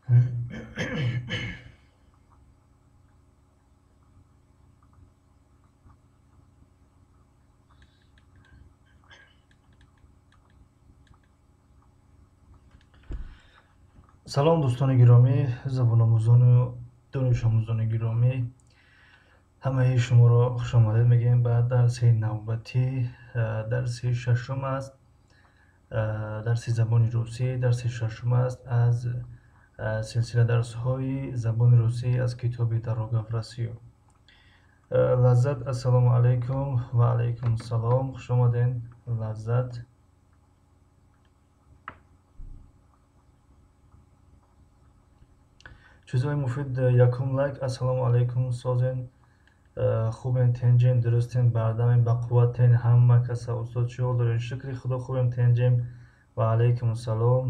салом дӯстони гиромӣ, забономӯзону донишомӯзони гиромӣ, ҳамаи шуморо хушомадед мегӯем ба дарси навбатӣ. Дарси шашум аст, дарси забони русӣ дарси шашум аст аз силсила дарсҳои забони русӣ аз китоби дарогав расиё. Лаззат, ассалому алайкум. Ва алайкум салом, хушомадед Лаззат. чизҳои муфид якум лайк. Ассалому алайкум созен, хубен тенҷем, дурустем, бардамем, бақувватен, ҳама каса устод чӣ ҳол доред? Шукри худо хубем, тенҷем. Ва алайкум салом,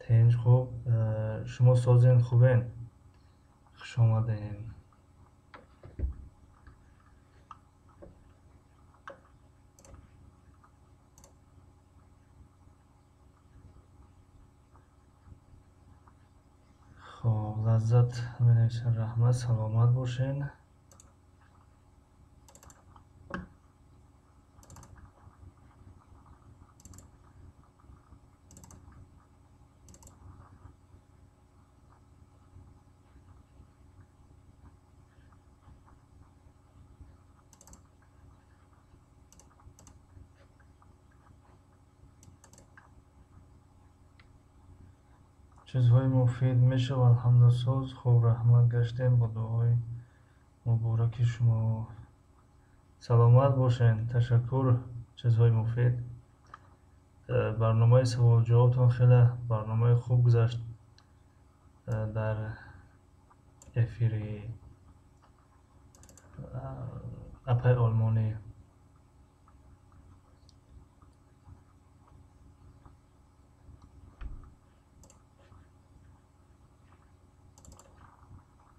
тенҷ хуб. Шумо созен хубен? Хушомаден. хоб, Лаззат менависен, раҳмат, саломат бошен. чизҳои муфид мешавад. ҳамдасоз, хуб, раҳмат гаштем бо дуои мубораки шумо. саломат бошен. Ташаккур. чизҳои муфид. барномаи саволу-ҷавобтон хеле барномаи хуб гузашт дар эфири апаи олмонӣ.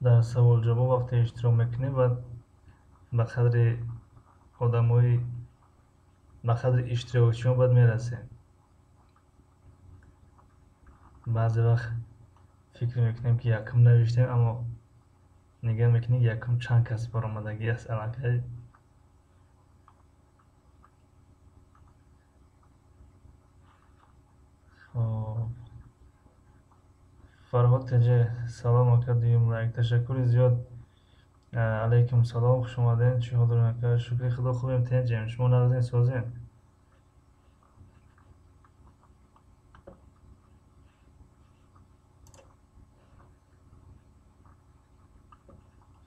дар савол-ҷавоб вақте иштирок мекунем баъд ба қадри одамои ба қадри иштирокчиён баъд мерасем. баъзе вақт фикр мекунем ки якум навиштем, аммо нигоҳ мекунем якум чанд кас баромадагӣ аст аллакай. хоб, Фарҳод теҷе, салом ака, дуюм лайк. Ташаккури зиёд. Алайкум салом, хушомадед. Чӣ ҳол доред ака? Шукри худо хубем, тенҷем. Шумо нағзен, созен?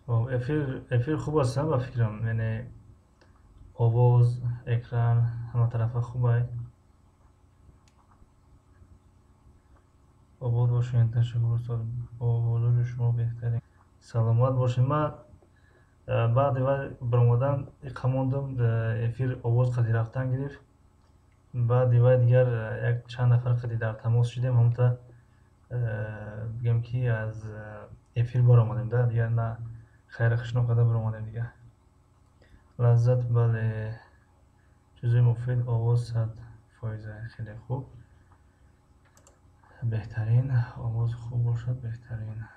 хоб, эфир хуб аст ба фикрам, яъне овоз, экран ҳама тарафа хубай. обод бошед. Ташаккур устод, бо ҳузури шумо беҳтарин. саломат бошед. Ман баъди вай баромадан иқамондам эфир овоз қади рафтан гирифт. баъди вай дигар як чанд нафар қади дар тамос шудем, ҳамта бигем ки аз эфир баромадем да, дигар на хайрахушно карда баромадем дигар. Лаззат, бале, чизои муфид, овоз 100%, хеле хуб, беҳтарин. овоз хуб бошад, беҳтарин.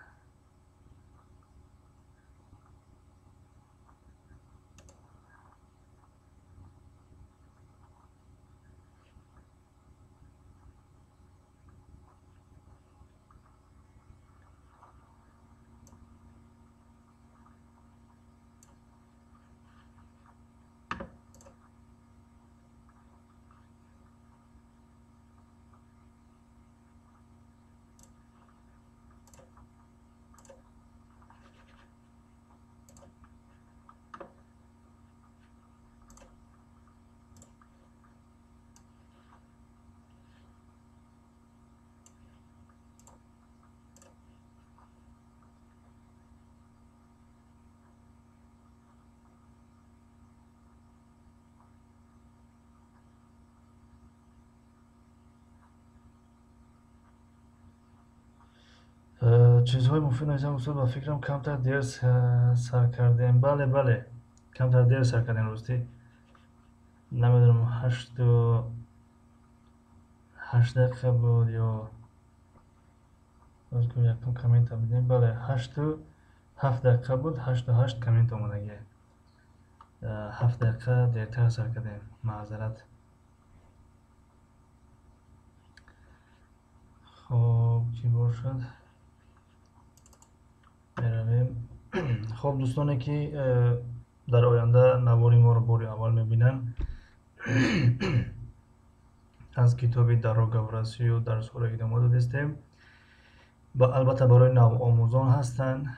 чизҳои муфид нависам устод, ба фикрам камтар дер сар кардем. Бале, бале, камтар дер сар кардем. Ростӣ намедонам 8 дақиқа буд ё бозгӯ якум коммента бидем. Бале 7 дақиқа буд, 8 коммент омадагӣ. 7 дақиқа дертар сар кардем, маъзарат. хоб чӣ бошад, меравем. хоб дӯстоне ки дар оянда навори моро бори аввал мебинанд, аз китоби дарогаврасию дарсҳоро идома додистем. албатта барои навомӯзон ҳастанд.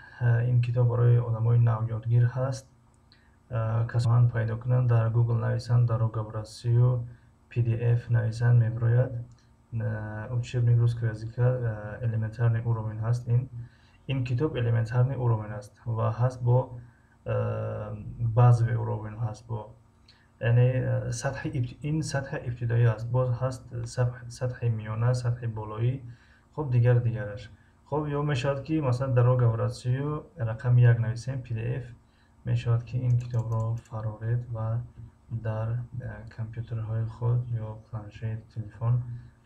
Ин китоб барои одамои навёдгир ҳаст. касоҳанд пайдо кунанд, дар Google нависанд дарогаврасию PDF нависанд, мебирояд. Учебник русского языка элементарный уровень ҳаст. ин китоб элементарный уровень аст ва ҳаст бо базовый уровень ҳаст, бо яъне ин сатҳи ибтидоӣ аст, боз ҳаст сатҳи миёна, сатҳи болоӣ, хуб дигараш. хуб ё мешавад ки масалан дарогаврасию рақами 1 нависем PDF, мешавад ки ин китобро фароред ва дар компютерҳои худ ё планшет, телефон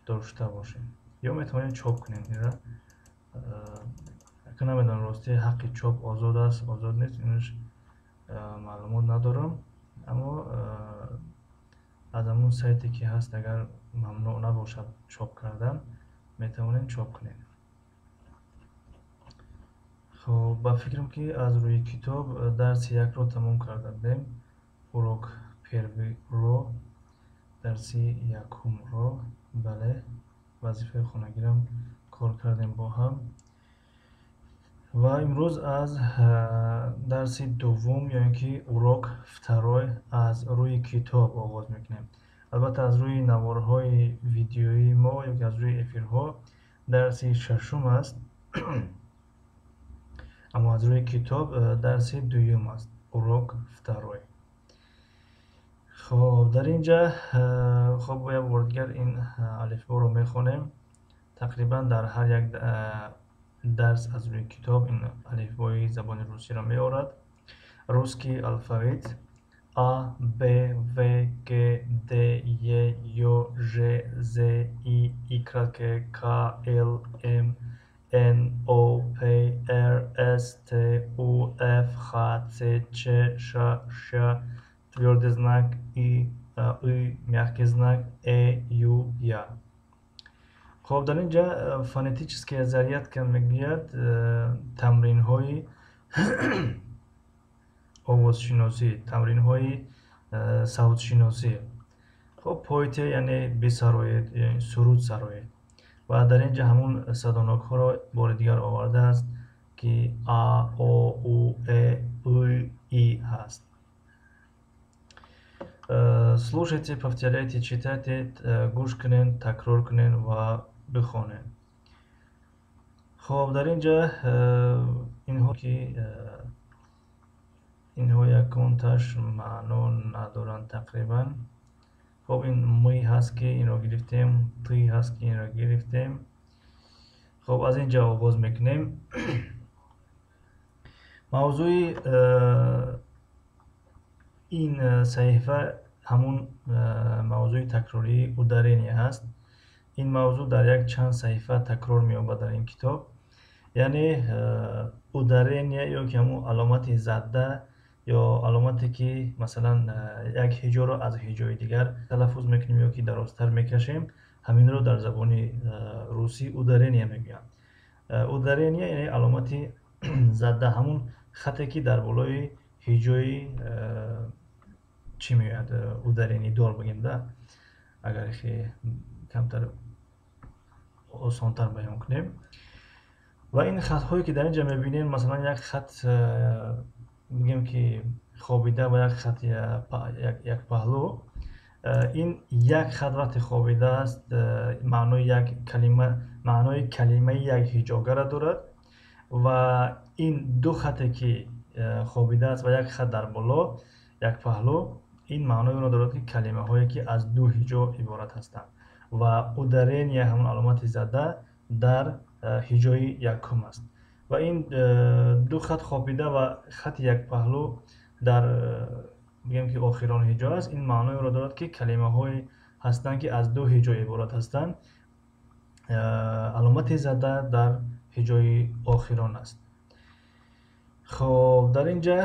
дошта бошем, ё метавонем чоп кунем. инра намедонам рости ҳаққи чоп озод аст, озод нест, инаш маълумот надорам, аммо аз ҳамун сайте ки ҳаст, агар мамнуъ набошад чоп кардан, метавонем чоп кунем. хоб ба фикрам ки аз рӯи китоб дарси 1-ро тамом карда будем. урок первиро, дарси 1-ро, бале, вазифаи хонагирам кор кардем бо ҳам. ва имрӯз аз дарси дуввум, ё ин ки урок второй, аз рӯи китоб оғоз мекунем. албатта аз рӯи наворҳои видеои мо ё ки аз рӯи эфирҳо дарси 6-ум аст, аммо аз рӯи китоб дарси 2-ум аст, урок второй. хоб дар ин ҷа хоб як бор дигар ин алифборо мехонем. тақрибан дар ҳар як дарс аз рӯи китоб ин алифбои забони русиро меорад. русский алфавит: А, Б, В, Г, Д, Е, Ё, Ж, З, И, Y, К, Л, М, Н, О, П, Р, С, Т, У, Ф, Х, Ц, Ч, Ш, Ш, твёрдый знак И, мягкий знак Э, Ю, Я. хоб дар ин ҷа фонетическая зарядка мегӯяд, тамринҳои овозшиносӣ, тамринҳои савтшиносӣ. хоб поите яъне бисароед, суруд сароед. ва дар ин ҷа ҳамун садонокҳоро бори дигар овардааст ки А, О, У, Э, И ҳаст. слушайте, повторяйте, читайте, гӯш кунед, такрор кунед ва бихонед. хоб дар ин ҷа инҳо яконташ маъно надоранд тақрибан. хоб ин ми ҳаст ки инро гирифтем, ти ҳаст ки инро гирифтем. хоб аз ин ҷа оғоз мекунем. мавзӯи ин саҳифа ҳамун мавзӯи такрории ударение ҳаст. ин мавзӯъ дар як чанд саҳифа такрор меёбад дар ин китоб. яъне ударение ё ки ҳамун аломати задда ё аломате ки масалан як ҳиҷоро аз ҳиҷои дигар талаффуз мекунем ё ки дарозтар мекашем, ҳаминро дар забони русӣ ударение мегӯянд. ударение яъне аломати задда, ҳамун хате ки дар болои ҳиҷои чӣ меояд, ударениедор бигем да, агар камтар осонтар баён кунем. ва ин хатҳое ки дар ин ҷа мебинем, масалан як хат бигем ки хобида ва як хат якпаҳлӯ. ин як хат вақте хобидааст, маънои калимаи як ҳиҷогаро дорад ва ин ду хате ки хобидааст ва як хат дар боло, якпаҳлӯ, ин маънои онро дорад ки калимаҳое ки аз ду ҳиҷо иборат ҳастанд ва ударение ҳамон аломати задда дар ҳиҷои якум аст. ва ин ду хат хобида ва хати якпаҳлӯ дар бигем ки охирон ҳиҷо аст, ин маънои онро дорад ки калимаҳое ҳастанд ки аз ду ҳиҷо иборат ҳастанд. аломати задда дар ҳиҷои охирон аст. хоб дар ин ҷа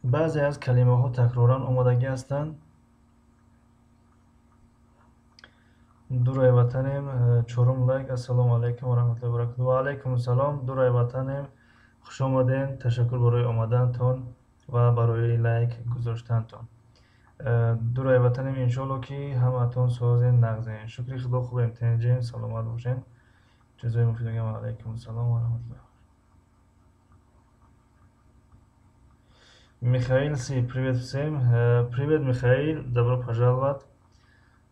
баъзе аз калимаҳо такроран омадагӣ ҳастанд. дурай ватанем чорум лайк. ассалому алайкум ва раҳматуллоҳи ва баракатуҳ. ва алайкум ассалом. дурай ватанем хуш омадем. Ташаккур барои омадантон ва барои лайк гузоштантон. дурай ватанем иншоалло ки ҳамаатон созен нағзен. шукри худо хубем тенҷем саломат бошен. чизои муфид мегам. алайкум ассалом ва раҳматуллоҳи. Михаил Си, привет всем. Привет, Михаил, добро пожаловать.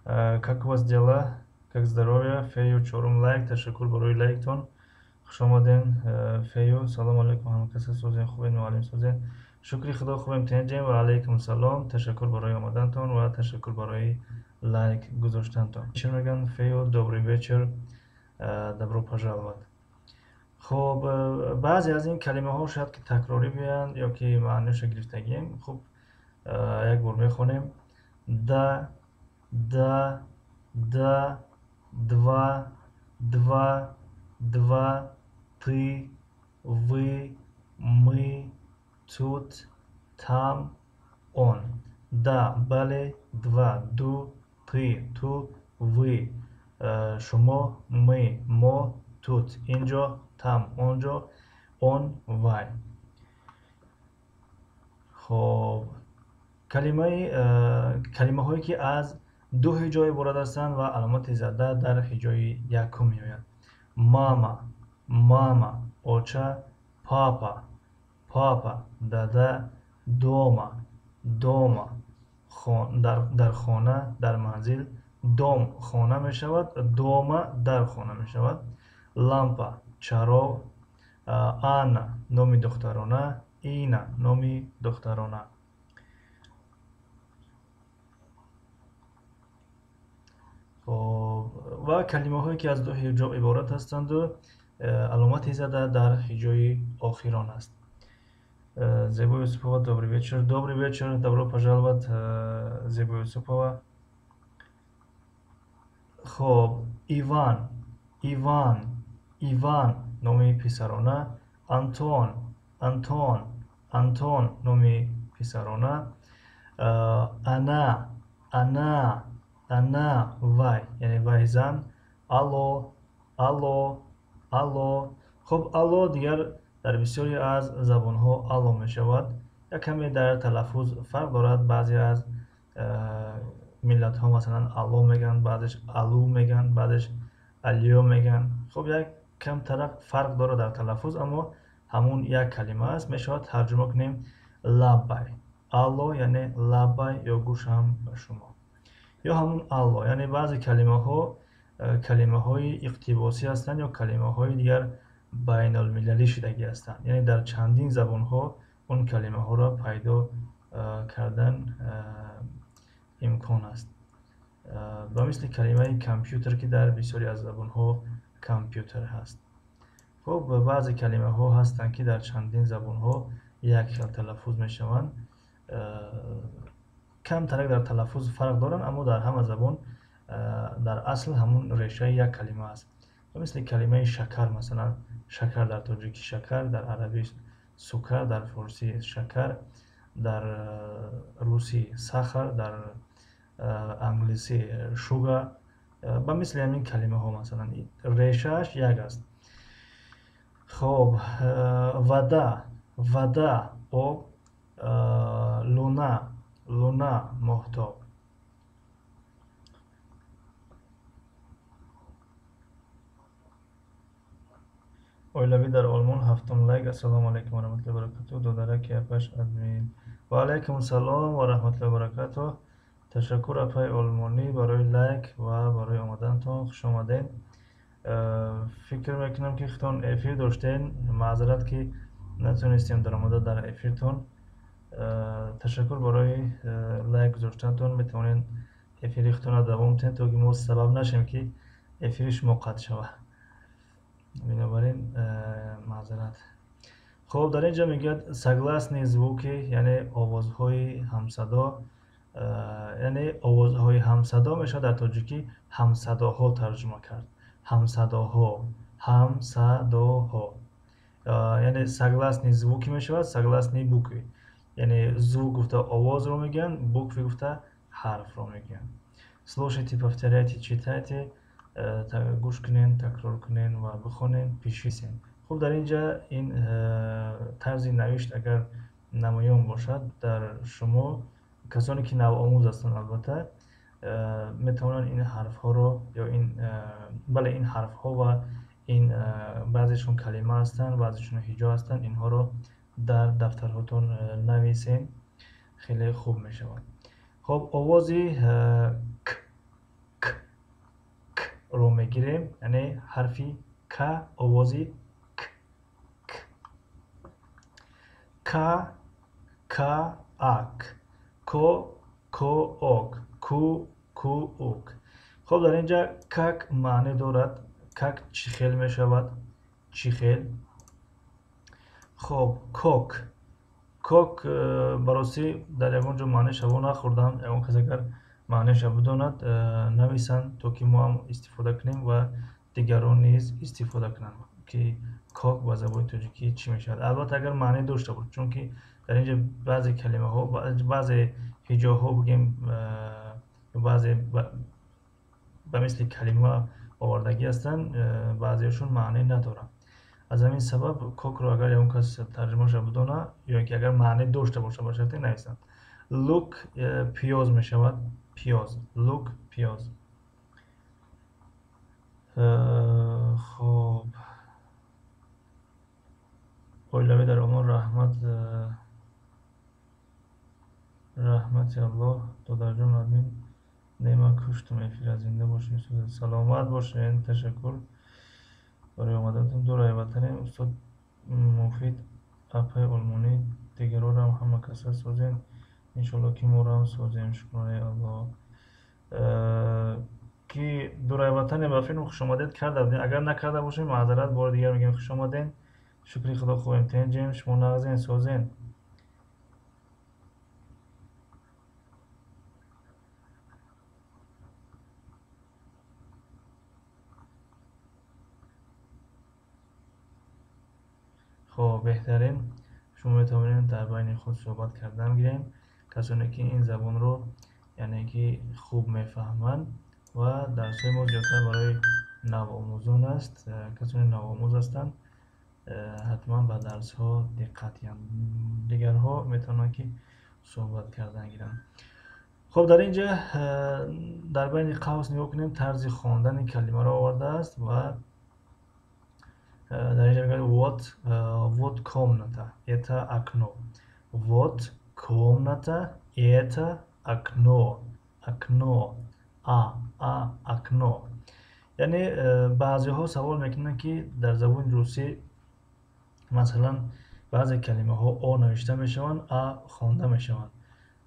Как у вас дела? Как здоровье? Фею чорум лайк. Ташаккур барои лайктон. Хуш омаден Фею. Салому алейкум. Ҳама каса созен хубен, муаллим созен. шукри худо хубем тенҷем ва алейкум салом. Ташаккур барои омадантон ва ташаккур барои лайк гузоштантон. Чӣ мегӯянд Фею? Добрый вечер. Добро пожаловать. خب بعضی از این کلمه ها شاید که تکراری بیان یا که معنیش گرفتگیم. خب یک بار میخونیم. دا دا دا два два два ты вы мы тут там он. Да, бале, два, ду, ты, ту, вы, шумо, мы, мо, тут, اینجا، там, اونجا، он, вай. خب کلمه هایی که از دو هجا عبارت هستند و علامت زده در هجای یکم میآید. ماما، ماما، اوچا، پاپا، پاپا، دادا، دوما، دوما، در خانه، در منزل. دوم خانه می شود، دوما در خانه می شود. لامپا، چراغ. آنا، نامی دخترانه. اینا، نامی دخترانه. و کلمه هایی که از دو هجا عبارت هستند و علامت زده در هجای آخران است. Зебо Юсупова, добрый вечер. Добрый вечер, добро пожаловать, Зебо Юсупова. Хоб, Иван, Иван, Иван, номи писарона. Антон, Антон, Антон, номи писарона. Ана, Ана, Ана, вай, яъне вай зан. Алло, алло, алло. хоб алло дигар дар бисёре аз забонҳо алло мешавад. як каме дар талаффуз фарқ дорад. баъзе аз миллатҳо масалан алло мегӯянд, баъдеш алу мегӯянд, баъдеш алиё мегӯянд. хоб як камтарак фарқ дорад дар талаффуз, аммо ҳамун як калима аст. мешавад тарҷума кунем лаббай. алло яъне лаббай ё гӯшам ба шумо. ё ҳамун алло яъне баъзе калимаҳои иқтибосӣ ҳастанд ё калимаҳои дигар байналмилалӣ шудагӣ ҳастанд. яъне дар чандин забонҳо он калимаҳоро пайдо кардан имкон аст. ба мисли калимаи компютер ки дар бисёре аз забонҳо компютер ҳаст. хоб баъзе калимаҳо ҳастанд ки дар чандин забонҳо як хел талаффуз мешаванд. камтарак дар талаффуз фарқ доранд, аммо дар ҳама забон дар асл ҳамун решаи як калима аст. ба мисли калимаи шакар, масалан шакар дар тоҷикӣ шакар, дар арабӣ сукар, дар форсӣ шакар, дар русӣ сахар, дар англисӣ шуга. ба мисли ҳамин калимаҳо масалан решааш як аст. хоб вада, вада об, луна, луна моҳтоб. оилавӣ дар олмон ҳафтум лайк. ассалому алайкум ва раҳматуллоҳи ва баракатуҳ. додараки апаш админ. ва алайкум салом ва раҳматуллоҳи ва баракатуҳ. ташаккур апай олмонӣ барои лайк ва барои омадантон. хуш омадед. фикр мекунам ки худтон эфир доштем. маъзарат ки натонистем даромада дар эфиртон. ташаккур барои лайк гузоштантон. метавонед эфири худтонро давом кунед, то ки мо сабаб нашем ки эфири шумо қатъ шавад. бинобар ин маъзарат. хоб дар ин ҷо мегӯяд согласни звуки, яъне овозҳои ҳамсадо. яъне овозҳои ҳамсадо мешавад дар тоҷикӣ ҳамсадоҳо тарҷума кард. ҳамсадоҳо, ҳамсадоҳо. Яъне согласни звуки мешавад, согласни букви. Яъне звук гуфта овозро мегӯянд, букви гуфта ҳарфро мегӯянд. Слушайте, повторяйте, читайте, гӯш кунед, такрор кунед ва бихонед, пишисен. хуб, дар ин ҷа ин тарзи навишт агар намоён бошад дар шумо, касоне ки навомӯз ҳастанд, албатта метавонанд ин ҳарфҳоро ё бале ин ҳарфҳо ва ин баъзешон калима ҳастанд, баъзешон ҳиҷо ҳастанд, инҳоро дар дафтарҳотон нависен, хеле хуб мешавад. хуб, овози к ро мегирем, яъне ҳарфи к, овози к, ак, ко, ок, ку, ук. хуб, дар ин ҷа как маъне дорад. как чӣ хел мешавад? Чӣ хел? хуб, кок барости дар ягон ҷо маънеашро нахӯрдам. Ягон кас агар маънеашро бидонад, нависанд, то ки мо ҳам истифода кунем ва дигарон низ истифода кунанд ки кок ба забони тоҷикӣ чӣ мешавад. Албатта агар маъне дошта бошад, чунки дар ин ҷо баъзе калимаҳо, баъзе ҳиҷоҳо бигем баъзе ба мисли калима овардагӣ ҳастанд, баъзеашон маъне надоранд. аз ҳамин сабаб кокро агар ягон кас тарҷумаашро бидонад ё ки агар маъне дошта бошад ба шарти нависанд. лук пиёз мешавад. пиёз, лук, пиёз. хуб, оилави дар омон раҳмати аллоҳ додарҷон админ нема куштум эфира зинда бошед, саломат бошед. Ташаккур барои омадатон. ду райватанем устод муфид апай олмонӣ дигарорам ҳама каса созен, иншоалло ки морам созем. шукронаи аллоҳ. ки ду райватане ба филм хушомадед карда будем. агар накарда бошем маъзарат, бори дигар мегӯем хушомаден. шукри худо хоҳем. тенҷем, шумо нағзен, созен. خب بهترین شما میتوانید در بین خود صحبت کردن گیریم. کسانی که این زبان رو یعنی که خوب میفهمند و درس‌های ما زیادتر برای نوآموزان است. کسانی نوآموز هستند حتما به درس‌ها دقت کنند. دیگرها میتونن که صحبت کردن گیرن. خب در اینجا در بین قوس نگاه کنیم، طرز خواندن کلمه را آورده است و در اینجا میگه вот комната, это окно. Вот комната, это окно. окно, окно. یعنی بعضی ها سوال میکنن که در زبان روسی مثلا بعضی کلمه ها آ نوشته میشوند، ا خوانده میشوند.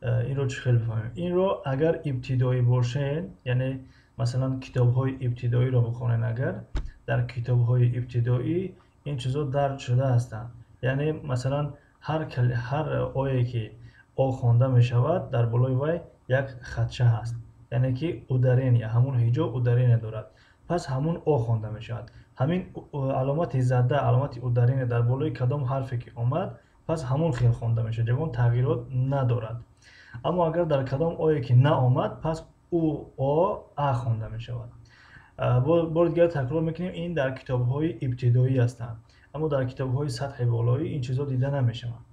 این رو چه خیلی بفهمیم؟ این رو اگر ابتدایی باشین، یعنی مثلا کتاب های ابتدایی رو بخونین، اگر در کتاب های ابتدایی این چیزا درج شده هستند. یعنی مثلا هر آیه که آ خوانده می شود در بالای وی یک خدشه هست، یعنی که اودرینی، همون هیجا اودرینی دارد، پس همون آ خوانده می شود. همین علامت زده، علامت اودرینی در بالای کدام حرفی که آمد، پس همون خیل خوانده می شود، جوان تغییرات ندارد. اما اگر در کدام آیه که نه آمد، پس او آ خوانده می شود. بار دیگر تکرار میکنیم، این در کتاب های ابتدایی هستند، اما در کتاب های سطح بالایی این چیزا دیده نمیشوند.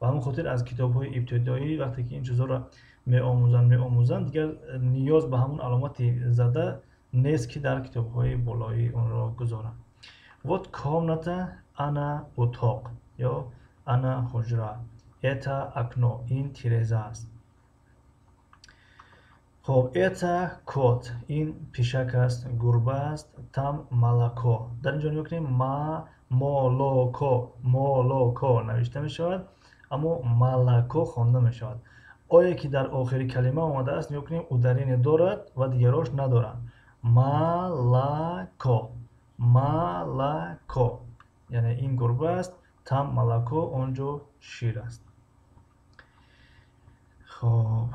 و همون خاطر از کتاب های ابتدایی وقتی که این چیزا را میآموزند دیگر نیاز به همون علامت زده نیست که در کتاب های بالایی اون را گذارند. вот комната, она اتاق یا она حجره. это окно, این تیره‌زه است. خب это кот, این پیشک است، گربه است. там молоко, در اینجا نگاه کنیم، молоко نوشته می شود، اما молоко خوانده می شود. آیه که در آخری کلمه آمده است نگاه کنیم، اودرین دارد و دیگراش ندارد. молоко یعنی این گربه است، там молоко اونجا شیر است. خب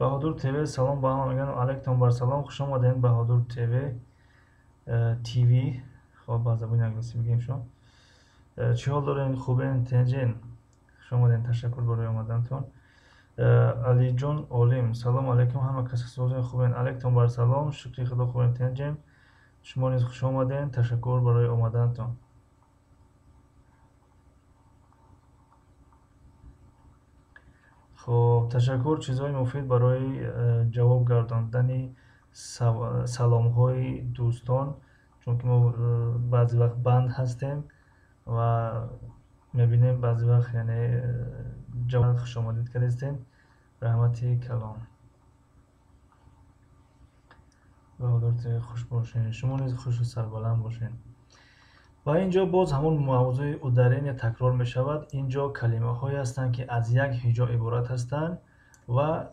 Баҳодур ТВ салом ба ҳама мегӯям. Алайкум бар салом, хуш омадед Баҳодур ТВ ТВ. хоб ба забони англисӣ мегӯем шо. Чӣ ҳол доред? Хубен, тинҷен? Хуш омадед, ташаккур барои омадантон. Алиҷон Олим салом алайкум, ҳама каси созен хубен? Алайкум бар салом, шукри худо, хубен, тинҷен? Шумо низ хуш омадед, ташаккур барои омадантон. خب تشکر. چیزهای مفید برای جواب گرداندن سلام های دوستان، چون که ما بعضی وقت بند هستیم و میبینیم بعضی وقت یعنی جواب خوش آمدید کردین. رحمتی کلام. بهادرت خوش باشین، شما نیز خوش و سربلند باشین. و اینجا باز همون موضوع ادارین تکرار می شود. اینجا کلمه هایی هستند که از یک هجا عبارت هستند و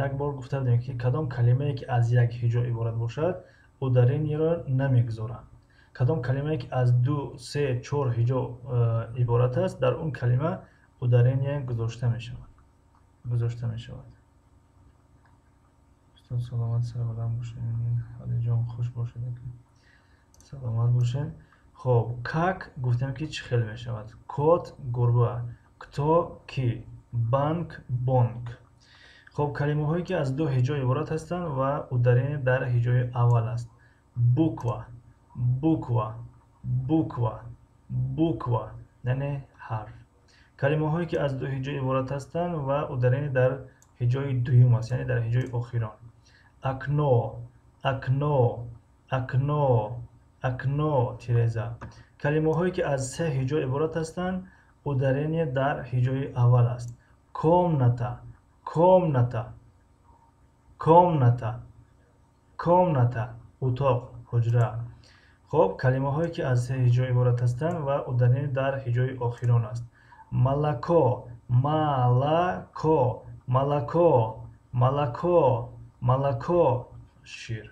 یک بار گفته بودیم که کدام کلمه ای که از یک هجا عبارت باشد ادارین را نمیگذارند. کدام کلمه ای که از 2 3 4 هجا عبارت است در اون کلمه ادارین گذاشته می شود. سلامت سربلند باشین. علی جان خوش باشید. سلامت باشین. خب как گفتیم که چی خیلی می شود. کت گربه، کتو کی، بانک بانک. خب کلمه هایی که از 2 هجا عبارت هستند و ادارین در هجای اول است. بوکوا بوکوا بوکوا بوکوا یعنی حرف. کلمه هایی که از 2 هجا عبارت هستند و ادارین در هجای دوم است، یعنی در هجای آخران. اکنو اکنو اکنو اکنو تیرزا. کلمه هایی که از 3 هجا عبارت هستند ادارین در هجای اول است. کومناتا کومناتا کومناتا کومناتا اتاق، حجره. خب کلمه هایی که از 3 هجا عبارت هستند و ادارین در هجای آخران است. ملکو ملکو ملکو ملکو ملکو شیر.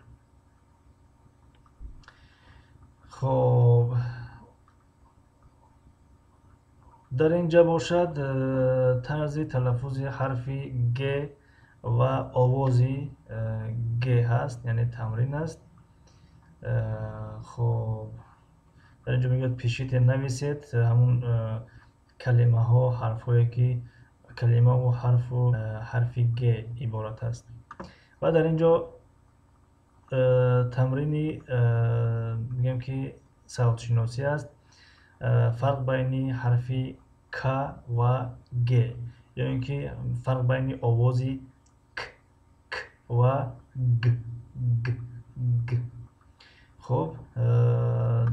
خب در اینجا باشد طرز تلفظ حرفی گ و آوازی گ هست، یعنی تمرین است. خب در اینجا میگه پیشیت نویسید همون کلمه ها، حرف هایی که کلمه و حرفی گ عبارت است. و در اینجا تمرینی میگم که صوت شناسی است. فرق بین حرفی ک و گ، یا اینکه فرق بین آوازی ک ک و گ گ گ. خب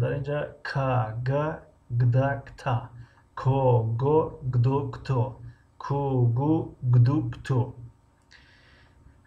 در اینجا ک گ گدا کتا، کو گو گدو کتو، کو گو گدو کتو.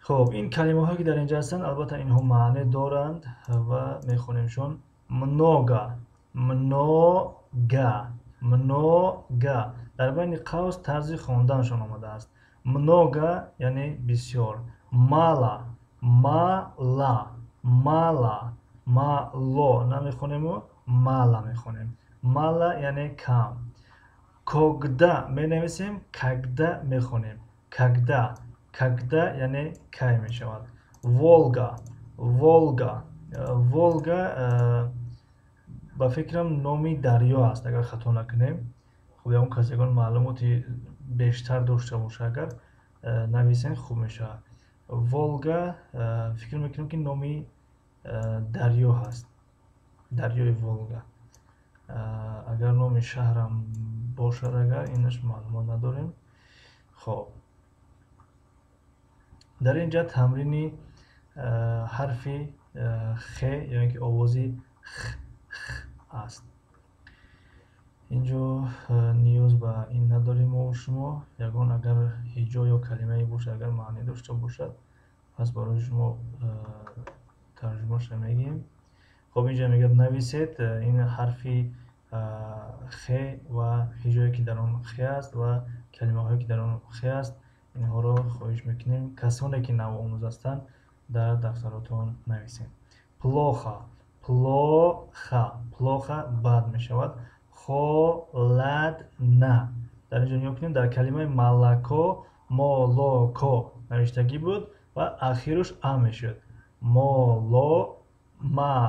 خب این کلمه هایی که در اینجا هستند البته اینها معنی دارند و میخونیمشون. منوگا منوگا منوگا. در بین قوس طرز خواندنشان آمده است. منوگا یعنی بسیار. مالا مالا مالا مالو نمیخونیم و مالا میخونیم. مالا یعنی کم. کگدا می نویسیم، کگدا میخونیم. کگدا کگدا یعنی کی می شود. ولگا ولگا ولگا با فکرم نامی دریا است اگر خطا نکنیم. خب اون کسیگان معلوماتی بیشتر داشته باشه اگر نویسین خوب میشه. ولگا فکر میکنم که نامی دریا هست، دریای ولگا. اگر نامی شهرم باشد اگر اینش معلومات نداریم. خب در اینجا تمرینی حرفی خ یعنی که آوازی خ خ است. اینجا نیاز به این نداریم و شما یگان اگر هجا یا کلمه باشه اگر معنی داشته باشد پس برای شما ترجمهش میگیم. خب اینجا میگه نویسید این حرفی خ و هجایی که در آن خ است و کلمه هایی که در آن خ است اینها را خواهش میکنیم کسانی که نو آموز هستند در دفتراتون نویسید. پلوخا پلوخا پلوخا بد می شود. خولادنا در اینجا نیا کنیم در کلمه مالکو مالوکو نوشتگی بود و آخرش آ میشد. مولو ما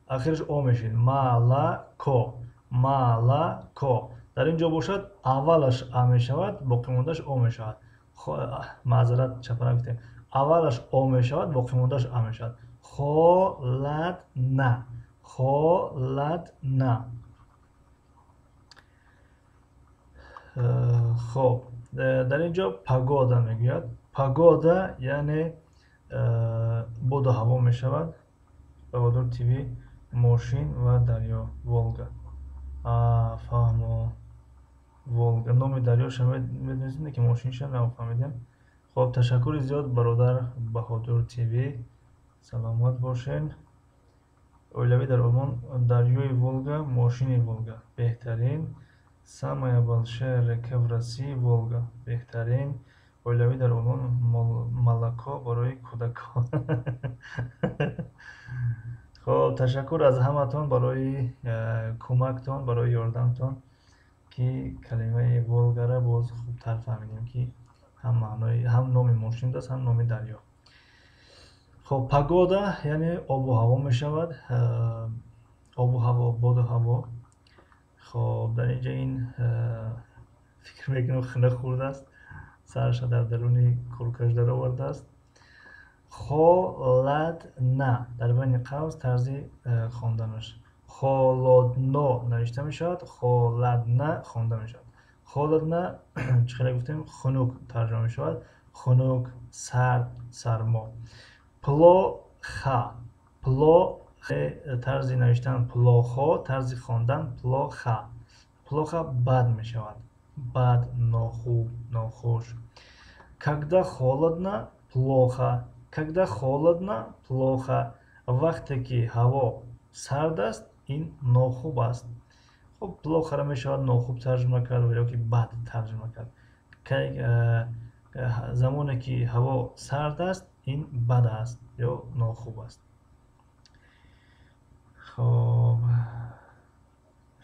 آخرش او میشد. مالکو مالکو. در اینجا باشد اولش آ میشود باقی موندهش او میشود. معذرت چپنا گفتیم. اولش او میشود باقی موندهش آ میشود. خولدنا خولدنا. خب در اینجا پاگودا میگوید. پاگودا یعنی بود و هوا میشود. بهادر تیوی ماشین و دریا ولگا. فهمو ولگا نومی دریا شمید میدونید که ماشین شد نفهمیدیم. خب تشکر زیاد برادر بهادر تیوی. سلامت باشین. اویلوی در آلمان دریای ولگا ماشین ولگا بهترین. Самая большая река в России Волга. بهترین. اویلوی در آلمان молоко برای کودکان. خب تشکر از همتون برای کمکتون برای یاردمتون که کلمه ولگا را باز خوبتر فهمیدیم که هم معنای هم نام ماشین داشت هم نام دریا. خب پاگودا یعنی آب و هوا می شود. آب و هوا باد و هوا. خب در اینجا این فکر میکنم خنده خورده است. سرش در درون کلکش در آورده است. خولدنا در بین قوس طرزی خواندنش. خولدنو نوشته می شود. خولدنا خوانده می شود. خولدنا چخیلی گفتیم خنک ترجمه می شود. خنک سرد سرما. پلوخا طرزی نوشتن پلوخو طرزی خواندن پلوخا. پلوخا بد می شود. بد ناخوب ناخوش. Когда холодно плохо. Когда холодно плохо. وقتی که هوا سرد است این ناخوب است. خب плохо را می شود ناخوب ترجمه کرد و یا که بد ترجمه کرد. زمانی که هوا سرد است این بد است یا ناخوب است. خب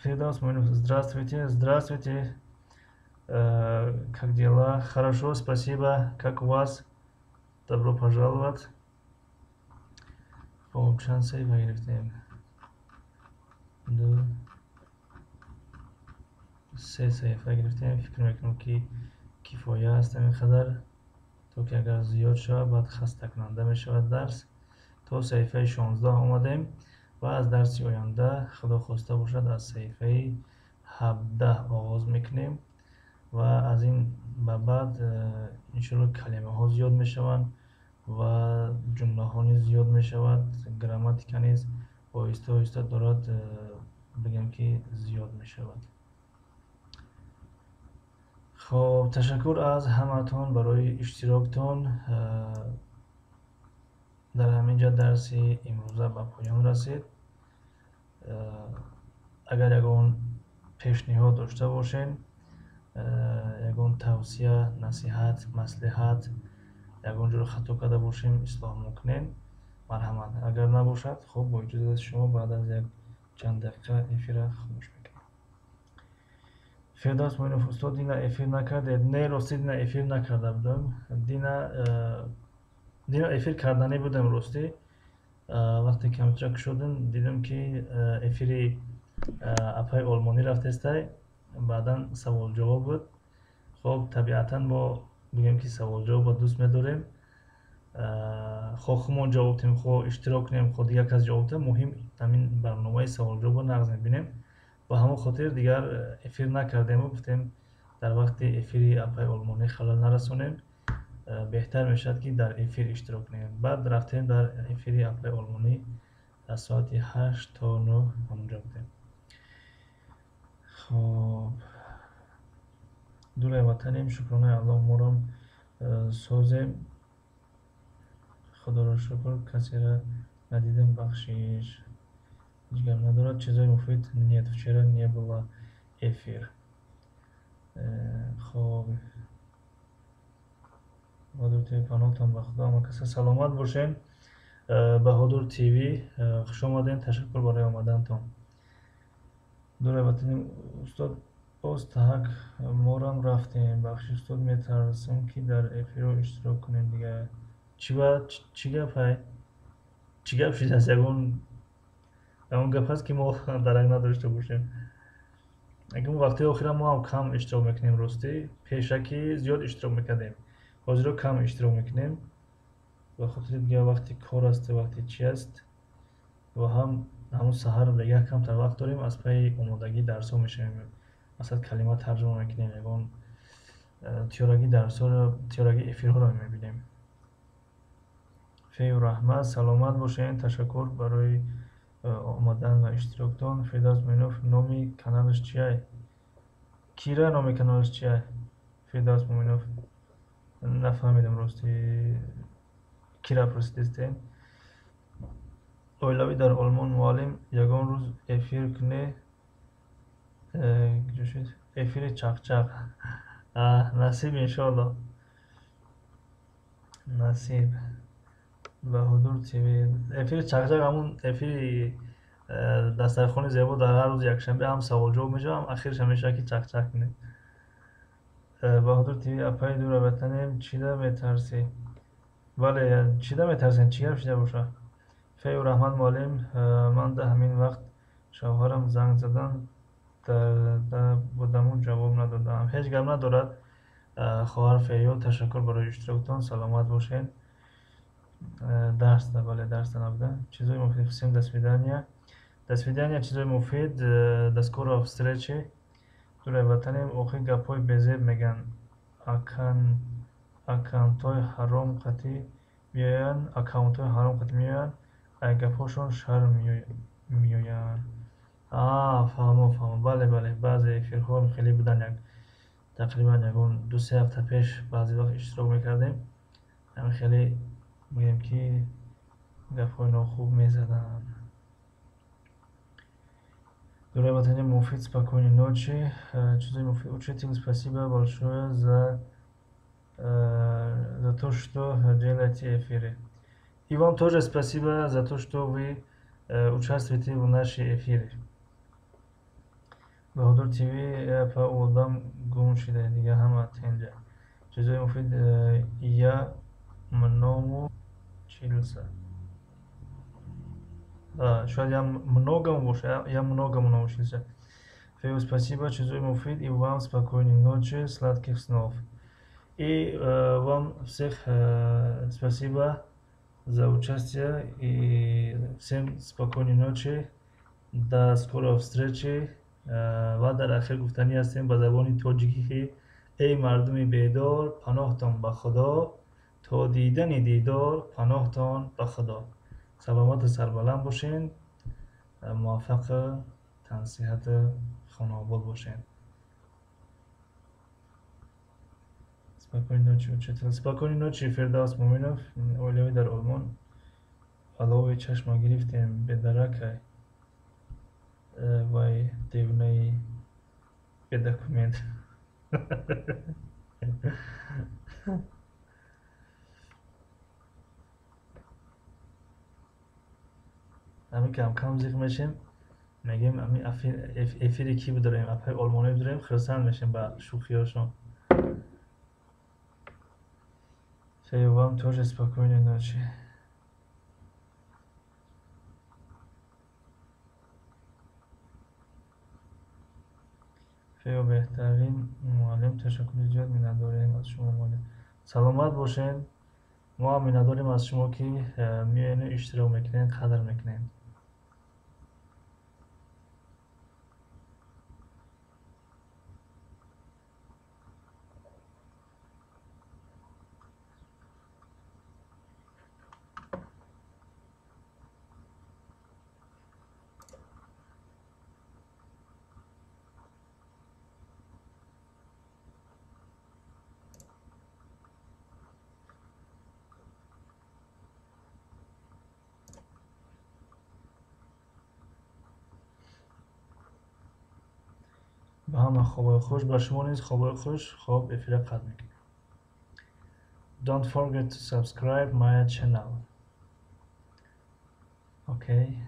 Фирдавс Моинов, здравствуйте, здравствуйте. Как дела? Хорошо, спасибо. Как у вас? Добро пожаловать. خب چند صحیفه گرفتیم؟ 3 صحیفه گرفتیم. فکر میکنم که کفایه است اینقدر تو که اگر زیاد شود بعد خسته کننده می شود درس. تا صحیفه 16 آمدیم و از درس آینده خدا خواسته باشد از صحیفه 17 آغاز میکنیم و از این به بعد انشالله کلمه ها زیاد می شوند و جمله ها نیز زیاد می شود. گراماتیکا نیز آهسته آهسته دارد بگم که زیاد می شود. خب تشکر از همتون برای اشتراکتون. در همینجا درس امروزه به پایان رسید. اگر یگان پیشنهاد داشته باشین، یگان توصیه، نصیحت، مصلحت، یگان جور خطا کرده باشیم اصلاح میکنین مرحمت. اگر نباشد خب با اجازه شما بعد از یک چند دقیقه افیر خاموش میکنیم. فردوس موینوف استاد دینا افیر نکرده. نه راستی دینا افیر نکرده بودم. دینا افیر کردنی بودم راستی. وقتی کمترک شدن دیدم که افیری اپای آلمانی رفته است. بعدا سوال جواب بود. خب طبیعتا ما بگیم که سوال جواب دوست می‌داریم. خب خودمون جواب بدیم، خب اشتراک کنیم، خود دیگه کس جواب بده. مهم همین برنامه سوال جواب نقض می‌بینیم. با همون خاطر دیگر افیر نکردیم و گفتیم در وقت افیری اپای آلمانی خلل نرسونیم. بهتر میشد که در افیر اشتراک کنیم. بعد رفتیم در افیری اپای آلمانی از ساعت 8 تا 9 اونجا بودیم. خب دور وطنیم، شکرانه الله ما را سازیم. خدا را شکر کسی را ندیدم بخشیش. هیچ گم ندارد. چیزای مفید نیت вчера не было ефир. خب بهادر تیوی کانالتان به خدا آمکسه. سلامت باشین. بهادر تیوی خوش آمدین. تشکر برای آمدنتان. دور وطنیم استاد боз так морам рафтем бахшистод метарсем ки дар эфиро иштирок кунем дига. Чӣ гапай? Чӣ гап шудааст? Ягон гап ҳаст ки мо дарак надошта бошем. Агам вақтии охира мо ҳам кам иштирок мекунем ростӣ. Пеша ки зиёд иштирок мекардем. Ҳозиро кам иштирок мекунем. Ба хотири дига вақти кор аст, вақти чӣ аст. Ва ҳамун саҳар як камтар вақт дорем, аз пайи омодагии дарсҳо мешавем. Масалан калима тарҷума мекунем, ягон тиёрагии эфирҳоро мебинем. Фею раҳмат, саломат бошед. Ташаккур барои омадан ва иштироктон. Фирдавс Муинов, номи каналаш чия? Кира, номи каналаш чия? Фирдавс Муинов. Нафаҳмидам ростӣ. Кира пурсидистен? Оилавӣ дар Олмон муаллим ягон рӯз эфир кунӣ. Эфири чақчақ. Насиб иншоалло. Насиб. Баҳодур ТВ. Эфири чақчақ ҳамун эфири дастархони зебо дар ҳар рӯзи якшанбе ҳам савол-ҷавоб мешавам, ахирш ҳамеша ки чақчақ кунем. Баҳодур ТВ апаи дура ватанем чида метарсӣ? Бале, чида метарсем? Чӣ гап шуда боша? Фею раҳмат муаллим, ман да ҳамин вақт шавҳарам занг задан будаму ҷавоб надодам. Ҳеҷ гап надорад. Хоҳар Фею, ташаккур барои иштироктон. Саломат бошед. Дарсда, бале, дарсда набуда. Чизои муфид. Всем до свидания. До свидания, чизои муфид. До скорой встречи. Дураи ватанем, охир гапҳои безеб меган. Аккаунтҳои ҳаром қатӣ меоянд. Ай гапҳошон шарм меоянд. Фаҳмам. Бале, баъзе эфирҳо хеле будан, тақрибан ягон 2-3 ҳафта пеш баъзе вақт иштирок мекардем. Хеле мегӯем ки гапҳои нохуб мезаданд. Дураи ватани муфид, спокойной ночи. Чизои муфид. Учитель, спасибо большое за то, что делаете эфиры. И вам тоже спасибо за то, что вы участвуете в нашей эфире. Баҳодур ТВ па одам гум шуда дига ҳама тенҷа. Чизои муфид. Я много учился. Шояд я многому боша. Я многому научился. Фею спасибо. Чизои муфид. И вам спокойной ночи, сладких снов. И вам всех спасибо за участие. И всем спокойной ночи. До скорой встречи. ва дар ахир гуфтанӣ ҳастем ба забони тоҷикӣ ки эй мардуми бедор, паноҳтон ба Худо, то дидани дидор паноҳтон ба Худо. Саломату сарбаланд бошед. Муваффақу тансиҳату хонаобод бошед. Спокойной ночи, учитель. Спокойной ночи, Фирдавс Муинов. Оилавӣ дар Олмон. Алови чашма гирифтем бедаракай. Вай девнаи бедокумент. Ами кам зиқ мешем. Мегем ами эфири ки бидорем, апай олмонӣ бидорем, хурсанд мешем ба шӯхиёшон. Фею, вам тоже спокойной ночи. Фею беҳтарин муаллим, ташаккури зиёд миннатдорем аз шумо муаллим. Саломат бошед. Мо ҳам миннатдорем аз шумо ки меояну иштирок мекунед, қадр мекунед. ба ҳама хобои хуш, ба шумо низ хобои хуш. Хоб, эфира қатъ мекунем. Don't forget to subscribe my channel. Okay.